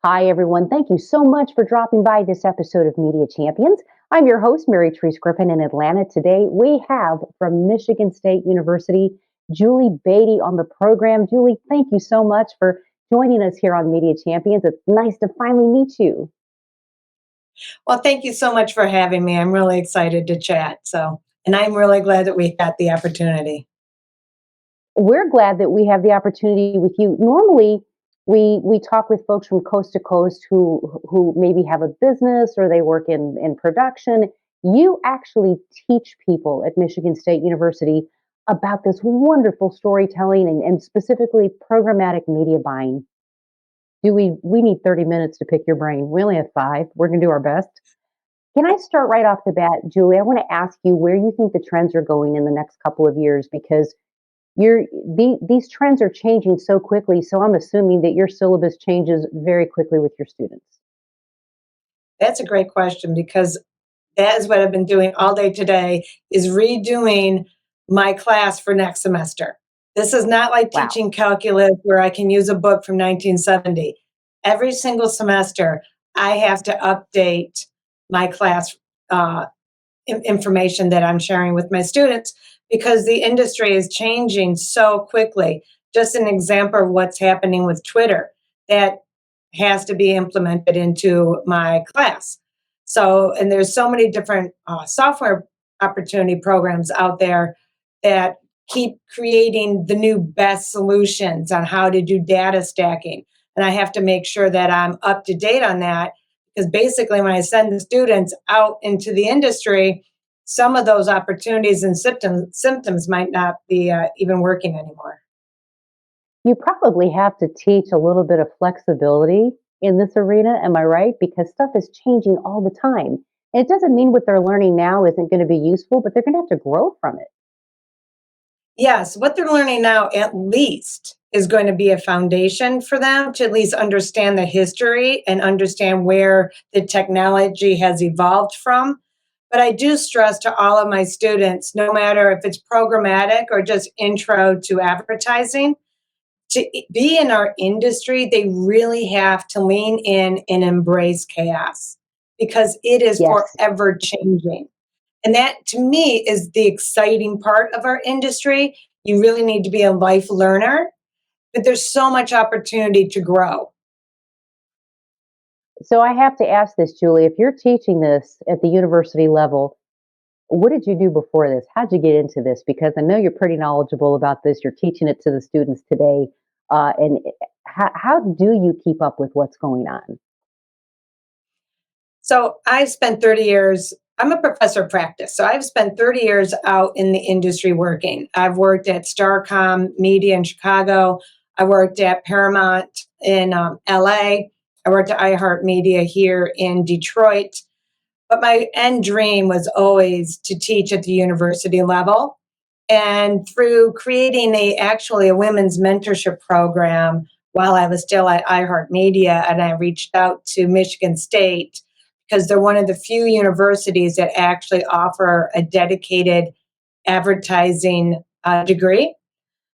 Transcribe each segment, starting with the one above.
Hi, everyone. Thank you so much for dropping by this episode of Media Champions. I'm your host, Mary Therese Griffin in Atlanta. Today, we have from Michigan State University, Julie Beaty on the program. Julie, thank you so much for joining us here on Media Champions. It's nice to finally meet you. Well, thank you so much for having me. I'm really excited to chat. And I'm really glad that we got the opportunity. We're glad that we have the opportunity with you. Normally, we talk with folks from coast to coast who maybe have a business or they work in production. You actually teach people at Michigan State University about this wonderful storytelling and specifically programmatic media buying. We need 30 minutes to pick your brain. We only have 5. We're going to do our best. Can I start right off the bat, Julie? I want to ask you where you think the trends are going in the next couple of years because these trends are changing so quickly. So I'm assuming that your syllabus changes very quickly with your students. That's a great question because that is what I've been doing all day today is redoing my class for next semester. This is not like Wow. teaching calculus where I can use a book from 1970. Every single semester, I have to update my class information that I'm sharing with my students because the industry is changing so quickly. Just an example of what's happening with Twitter that has to be implemented into my class. And there's so many different software opportunity programs out there that keep creating the new best solutions on how to do data stacking. And I have to make sure that I'm up to date on that because basically when I send the students out into the industry, some of those opportunities and symptoms might not be even working anymore. You probably have to teach a little bit of flexibility in this arena. Am I right? Because stuff is changing all the time. And it doesn't mean what they're learning now isn't going to be useful, but they're going to have to grow from it. Yes, what they're learning now at least is going to be a foundation for them to at least understand the history and understand where the technology has evolved from. But I do stress to all of my students, no matter if it's programmatic or just intro to advertising, to be in our industry, they really have to lean in and embrace chaos because it is Yes. forever changing. And that to me is the exciting part of our industry. You really need to be a life learner, but there's so much opportunity to grow. So I have to ask this, Julie, if you're teaching this at the university level, what did you do before this? How'd you get into this? Because I know you're pretty knowledgeable about this. You're teaching it to the students today. And how do you keep up with what's going on? So I've spent 30 years, I'm a professor of practice. So I've spent 30 years out in the industry working. I've worked at Starcom Media in Chicago. I worked at Paramount in LA. I worked at iHeartMedia here in Detroit. But my end dream was always to teach at the university level. And through creating actually a women's mentorship program while I was still at iHeartMedia, and I reached out to Michigan State because they're one of the few universities that actually offer a dedicated advertising degree.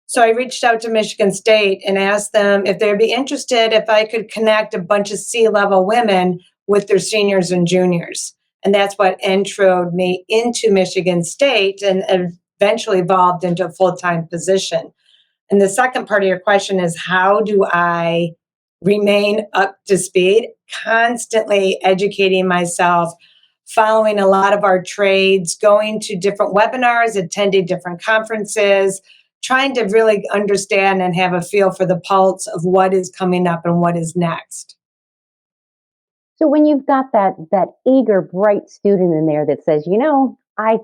So I reached out to Michigan State and asked them if they'd be interested if I could connect a bunch of C-level women with their seniors and juniors. And that's what introed me into Michigan State and eventually evolved into a full-time position. And the second part of your question is, how do I remain up to speed? Constantly educating myself, following a lot of our trades, going to different webinars, attending different conferences, trying to really understand and have a feel for the pulse of what is coming up and what is next. So when you've got that eager, bright student in there that says, I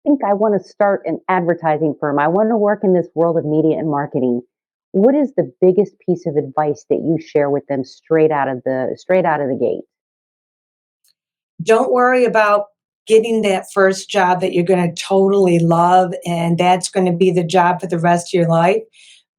think I want to start an advertising firm. I want to work in this world of media and marketing. What is the biggest piece of advice that you share with them straight out of the gate? Don't worry about getting that first job that you're going to totally love and that's going to be the job for the rest of your life.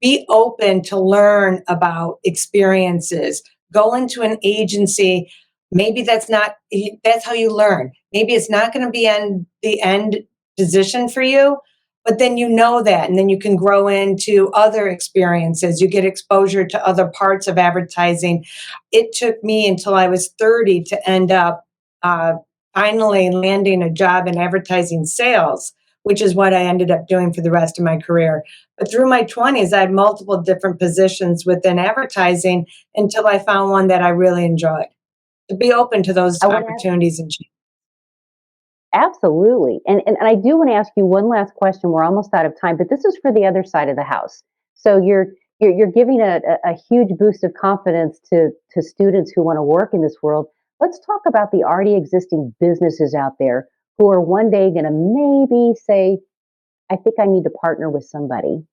Be open to learn about experiences. Go into an agency. Maybe that's how you learn. Maybe it's not going to be in the end position for you, But then you know that, and then you can grow into other experiences. You get exposure to other parts of advertising. It took me until I was 30 to end up uh, finally landing a job in advertising sales, which is what I ended up doing for the rest of my career. But through my 20s, I had multiple different positions within advertising until I found one that I really enjoyed. To be open to those I want to opportunities and change. absolutely. And I do want to ask you one last question. We're almost out of time, but this is for the other side of the house. So you're giving a huge boost of confidence to students who want to work in this world. Let's talk about the already existing businesses out there who are one day going to maybe say, I think I need to partner with somebody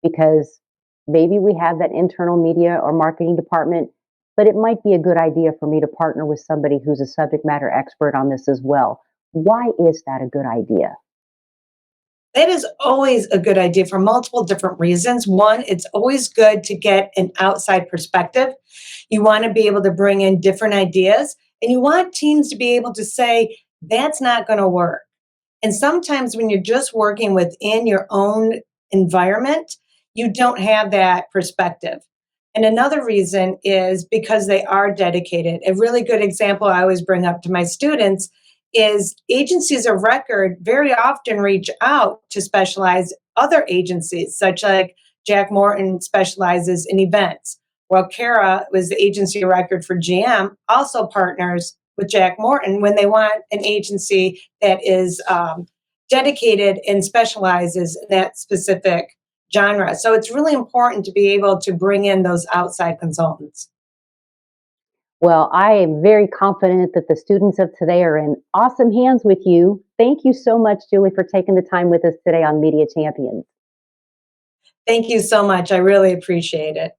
because maybe we have that internal media or marketing department, but it might be a good idea for me to partner with somebody who's a subject matter expert on this as well. Why is that a good idea? That is always a good idea for multiple different reasons. One, it's always good to get an outside perspective. You want to be able to bring in different ideas, and you want teams to be able to say, that's not going to work. And sometimes when you're just working within your own environment, you don't have that perspective. And another reason is because they are dedicated. A really good example I always bring up to my students is agencies of record very often reach out to specialize other agencies, such like Jack Morton specializes in events. Well, Kara was the agency of record for GM, also partners with Jack Morton when they want an agency that is dedicated and specializes in that specific genre. So it's really important to be able to bring in those outside consultants. Well, I am very confident that the students of today are in awesome hands with you. Thank you so much, Julie, for taking the time with us today on Media Champions. Thank you so much. I really appreciate it.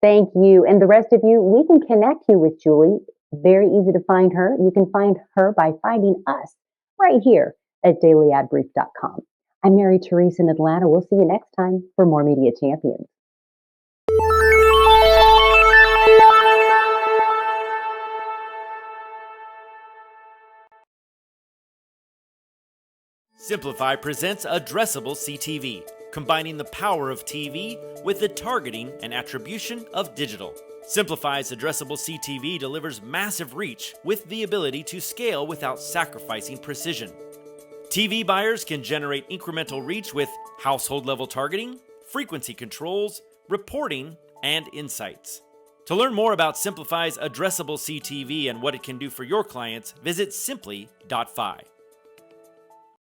Thank you. And the rest of you, we can connect you with Julie. Very easy to find her. You can find her by finding us right here at dailyadbrief.com. I'm Mary Therese in Atlanta. We'll see you next time for more Media Champions. Simplify presents Addressable CTV, combining the power of TV with the targeting and attribution of digital. Simplify's Addressable CTV delivers massive reach with the ability to scale without sacrificing precision. TV buyers can generate incremental reach with household-level targeting, frequency controls, reporting, and insights. To learn more about Simplify's Addressable CTV and what it can do for your clients, visit simply.fi.